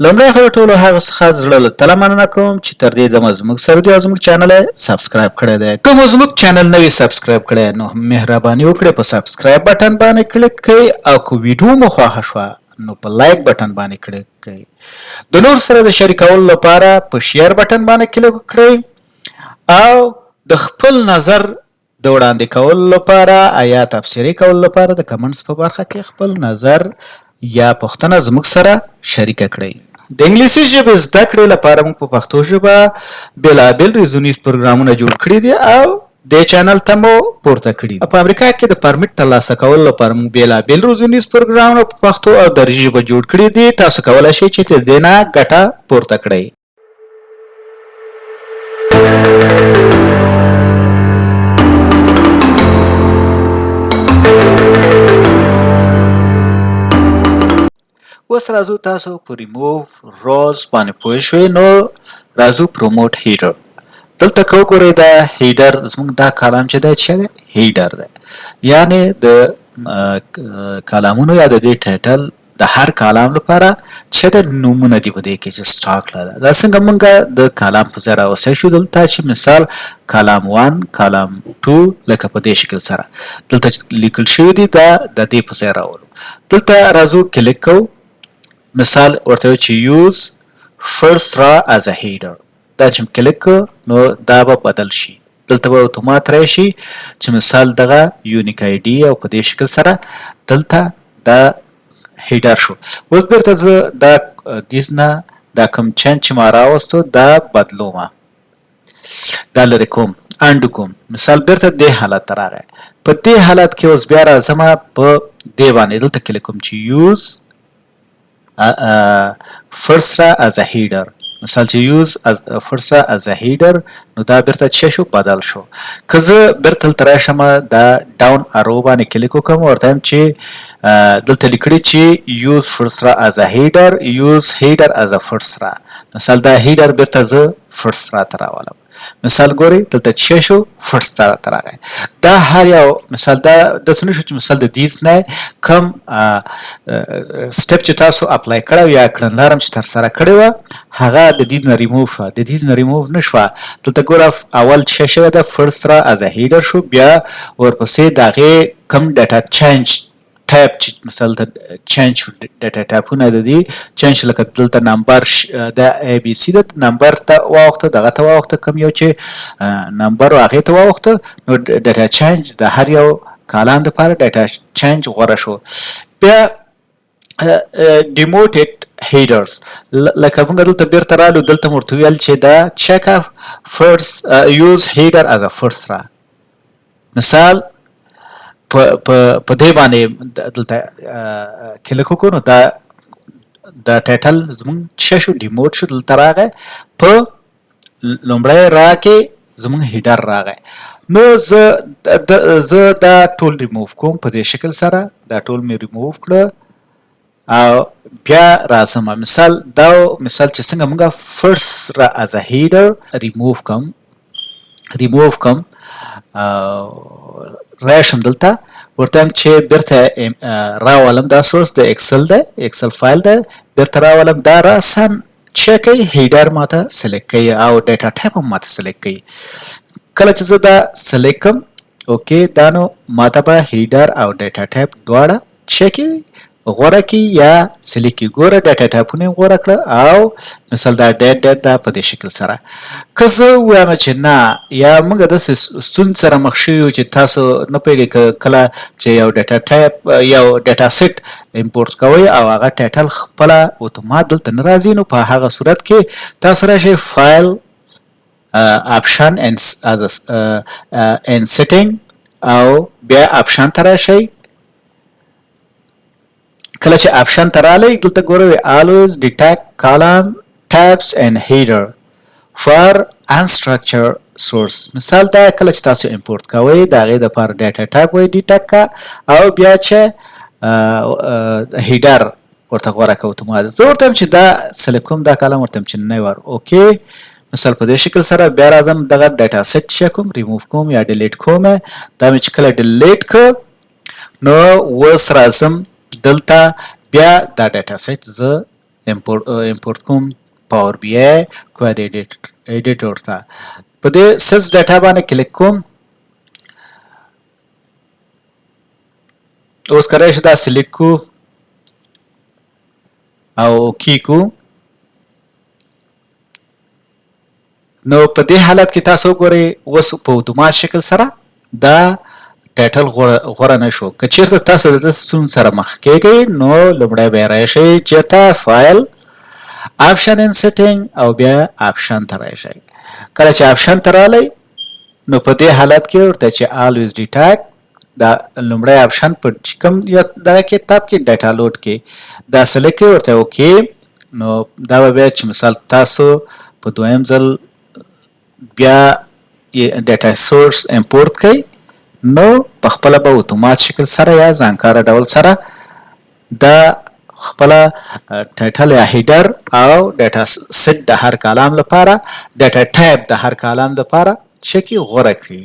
لومړی خو د ټولو هغه څخه زړه له تله مننه کوم چې تر دې دمه زموږ سره دي او زموږ چینل یې سبسکرایب کړی دی. که مو زموږ چینل نه وي سبسکرایب کړی نو مهرباني وکړئ په سبسکرایب بټن باندې کلیک کړئ او که ویډیو مو خوښه شوه نو په لایک بټن باندې کلیک کړئ. د نور سره د شریکولو لپاره په شیر بټن باندې کلیک وکړئ او د خپل نظر د وړاندې کولو لپاره یا تبصرې کولو لپاره د کمنټس په برخه کې خپل نظر یا پوښتنه زموږ سره شریکه کړئ. د انګلیسي ژبې زده کړې لپاره موږ په پښتو ژبه بېلابېل روزنیز پروګرامونه جوړ کړي دي او دې چینل ته مو پورته کړي. په امریکا کې د پرمټ ترلاسه کولو لپاره موږ بېلابېل روزنیز پروګرامونه په پښتو او دري ژبه جوړ کړي دي. تاسو کولی شئ چې د دې نه ګټه پورته کړئ. اوس راځو تاسو په ریموو رولز باندې پوه شوئ. نو راځو پروموټ هیډر. دلته که وګورئ دا هیډر زموږ دا کالم چې دی څه دی؟ هیډر دی. یعنې د کالمونو یا د دې ټایټل د هر کالم لپاره چې د نومونه دي په دې کې چې سټاک لري. دا څنګه موږ د کالم په ځای راوستی شو دلته چې مثال کالم 1 کالم 2 لکه په دې شکل سره دلته لیکل شوي دي دا د دې په ځای راولو. دلته راځو کلیک کوو. مثال ورته چې یوز فرست را از ا هیډر. دا چې کلیک نو دا به بدل شي. دلته به اتومات راشي چې مثال دغه یونیک آی ډي او په دې شکل سره دلته دا هیډر شو. اوس بیرته زه دا دیز نه دا کوم چینج چې ما راوستو دا بدلوم، دا لرې کوم، انډو کوم. مثال بیرته دې حالت ته راغی. په دې حالت کې اوس بیا راځم په دې باندې دلته کلیک کوم چې یوز فرست را از ا هیډر. مثال چې یوز فرست را از ا هیډر نو دا بیرته څه شو؟ بدل شو. که زه بیرته دلته راشم دا ډاون ارو باندې کلیک وکړم ورته وایم چې دلته لیکلي چې یوز فرست را از ا هیډر یوز هیډر از ا فرست را. مثال دا هیډر بیرته زه فرست را ته راولم. مثال ګورئ دلته څه شو؟ فرست را ته راغی. دا هر یو مثال دا داسې نه شو چې مثال د دیز نه کوم سټپ چې تاسو اپلای کړی یا کړنلارم چې ترسره کړې وه هغه د دې نه ریموو شوه. د دې نه ریموو نه شوه. دلته ګوره اول څه شوی ده؟ فرست را از ا هیډر شو. بیا ورپسې د هغې کوم ډاټا چینج ټایپ چې مثال ته چینج شو ډاټا ټایپونه د دې چینج لکه دلته نمبر د ای بي سي د نمبر ته واوښته دغه ته واوښته کوم یو چې نمبر و هغې ته واوښته نو ډاټا چینج د هر یو کالم دپاره ډاټا چینج غوره شو. بیا ډیموټډ هیډرز لکه موږ دلته بیرته رالو دلته مو ورته ویل چې دا چک فرست یوز هیډر از ا فرست را. مثال په دې باندې دلته کلیک وکړو نو دا ټایټل زموږ څه شو؟ ډیموټ شو. دلته راغی په لومړی را کې زموږ هیډر راغی. نو زه دا ټول ریموو کوم په دې شکل سره. دا ټول مې ریموو کړه او بیا راځم. مثال دا مثال چې څنګه موږ فرست را از ا هیډر ریموو کوم راشم دلته ورته وایم چې بیرته راولم. دا سورس د اکسل دی، اکسل فایل دی. بیرته راولم دا راسم چې کوي هیډر ماته سلیکټ کوي او ډاټا ټایپ هم ماته سلیکټ کوي. کله چې زه دا سلیکټ کړم اوکې دا نو ماته به هیډر او ډاټا ټایپ دواړه څه کوي؟ غوره کړي یا سلیکټ کړي. ګوره ډاټا ټایپونه یې غوره کړه او مثال دا ډیټ دا په دې شکل سره. که زه ووایم چې نه یا موږ داسې ستونزې سره مخ شوي یو چې تاسو نه پوهېږئ کله چې یو ډاټا ټایپ یو ډاټا سیټ امپورټ کوئ او هغه ټایټل خپله اتومات دلته نه راځي نو په هغه صورت کې تاسو راشئ فایل اپشن ان سیټینګ او بیا اپشن ته راشئ. کله چې اپشن ته راغلی دلته ګورئ always detect column tabs and header for unstructured source. مثال دا کله چې تاسو امپورټ کوئ د هغې دپاره ډاټا ټایپ وایي ډیټیکټ کا او بیا چې هیډر ورته غوره که اتومات. زه ورته وایم چې دا سلیکټ کوم دا کالم ورته وایم چې نه ور اوکې. مثال په دې شکل سره بیا راځم دغه ډاټا سیټ چې کوم ریموو کوم یا ډیلیټ کوم. دا مې چې کله ډیلیټ کړ نو اوس راځم دلته بیا دا ډاټا سیټ زه امپورټ کوم پاور بی آی کوئری ایډیټور ته. په دې سیلز ډاټا باندې کلیک کوم. اوس کولای شو دا سلیکټ کو او کی کو. نو په دې حالت کې تاسو ګورئ اوس په اتومات شکل سره دا ټایټل غوره نه شو. که چیرته تاسو د دې ستونزې سره مخ کیږئ نو لومړی به راشئ چیرته فایل آپشن ان سیټینګ او بیا آپشن ته راشئ. کله چې آپشن ته راغلی نو په دې حالت کې ورته چې always detect دا لومړی آپشن په کوم یو دغه کتاب کې ډاټا لوډ کې دا سلیکټ ورته اوکې. نو دا به بیا چې مثال تاسو په دویم ځل بیا ډاټا سورس امپورټ کړئ نو په خپله به اتومات شکل سره یا ځانکاره ډول سره دا خپله ټایټل یا هیډر او ډاټا سیټ د هر کالم لپاره ډاټا ټایپ د هر کالم لپاره چکی غوره کړي.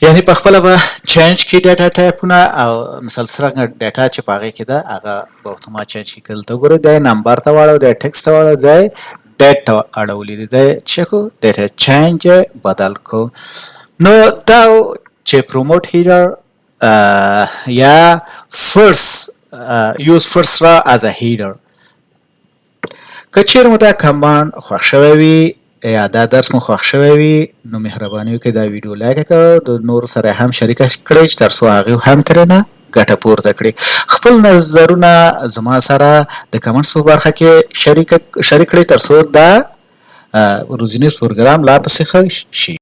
یعنی په خپله به چینج کړي ډاټا ټایپونه او مثال څرنګه ډاټا چې په هغې کې ده هغه به اتومات چینج کړي. کله ته ګورئ دی نمبر ته واړو دی ټکسټ ته واړو دی ډیټ ته اړولی دی دی چې کو ډاټا چینج بدل کو. نو دا چې پروموټ هیډر یا فرست use first raw as a header. که چیرې مو دا کمانډ خوښ شوی وي یا دا درس مو خوښ شوی وي نو مهرباني وکړئ دا ویډیو لایک کړئ د نورو سره هم شریکه کړئ چې تر څو هغوی هم ترېنه ګټه پورته کړي. خپل نظرونه زما سره د کمنټس په برخه کې شریک کړئ تر څو دا روزنیز پروګرام لا پسې ښه شي.